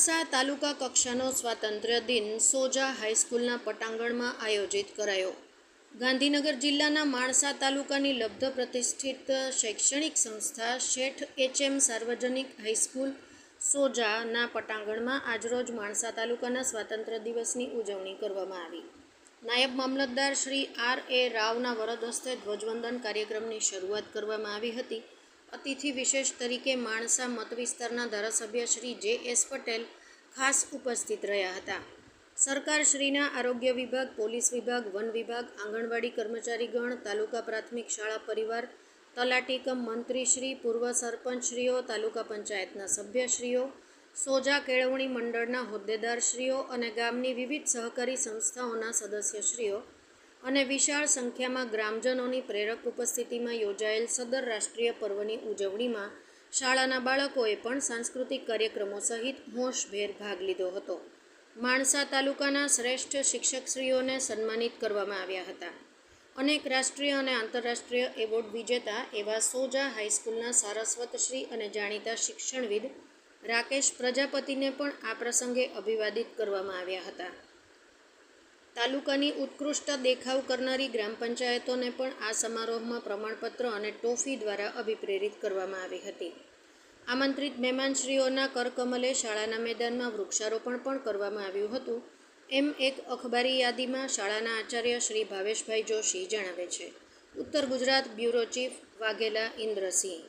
માણસા તાલુકા કક્ષાનો સ્વાતંત્ર્ય દિન સોજા હાઈસ્કૂલના પટાંગણમાં આયોજિત કરાયો. ગાંધીનગર જિલ્લાના માણસા તાલુકાની લબ્ધ પ્રતિષ્ઠિત શૈક્ષણિક સંસ્થા શેઠ એચ.એમ. સાર્વજનિક હાઈસ્કૂલ સોજાના પટાંગણમાં આજરોજ માણસા તાલુકાના સ્વાતંત્ર્ય દિવસની ઉજવણી કરવામાં આવી. નાયબ મામલતદાર શ્રી આર.એ. રાવના વરદ હસ્તે ધ્વજવંદન કાર્યક્રમની શરૂઆત કરવામાં આવી હતી. અતિથિ વિશેષ તરીકે માણસા મત વિસ્તારના ધારાસભ્ય શ્રી જે.એસ. પટેલ ખાસ ઉપસ્થિત રહ્યા હતા. સરકારશ્રીના આરોગ્ય વિભાગ, પોલીસ વિભાગ, વન વિભાગ, આંગણવાડી કર્મચારીગણ, તાલુકા પ્રાથમિક શાળા પરિવાર તલાટી કમ મંત્રીશ્રી, પૂર્વ સરપંચશ્રીઓ, તાલુકા પંચાયતના સભ્યશ્રીઓ, સોજા કેળવણી મંડળના હોદ્દેદારશ્રીઓ અને ગામની વિવિધ સહકારી સંસ્થાઓના સદસ્યશ્રીઓ અને વિશાળ સંખ્યામાં ગ્રામજનોની પ્રેરક ઉપસ્થિતિમાં યોજાયેલ સદર રાષ્ટ્રીય પર્વની ઉજવણીમાં શાળાના બાળકોએ પણ સાંસ્કૃતિક કાર્યક્રમો સહિત હોંશભેર ભાગ લીધો હતો. માણસા તાલુકાના શ્રેષ્ઠ શિક્ષકશ્રીઓને સન્માનિત કરવામાં આવ્યા હતા. અનેક રાષ્ટ્રીય અને આંતરરાષ્ટ્રીય એવોર્ડ વિજેતા એવા સોજા હાઈસ્કૂલના સારસ્વતશ્રી અને જાણીતા શિક્ષણવિદ રાકેશ પ્રજાપતિને પણ આ પ્રસંગે અભિવાદિત કરવામાં આવ્યા હતા. તાલુકાની ઉત્કૃષ્ટ દેખાવ કરનારી ગ્રામ પંચાયતોને પણ આ સમારોહમાં પ્રમાણપત્ર અને ટ્રોફી દ્વારા અભિપ્રેરિત કરવામાં આવી હતી. આમંત્રિત મહેમાનશ્રીઓના કરકમલે શાળાના મેદાનમાં વૃક્ષારોપણ પણ કરવામાં આવ્યું હતું, એમ એક અખબારી યાદીમાં શાળાના આચાર્ય શ્રી ભાવેશભાઈ જોશી જણાવે છે. ઉત્તર ગુજરાત બ્યુરો ચીફ, વાઘેલા ઇન્દ્રસિંહ.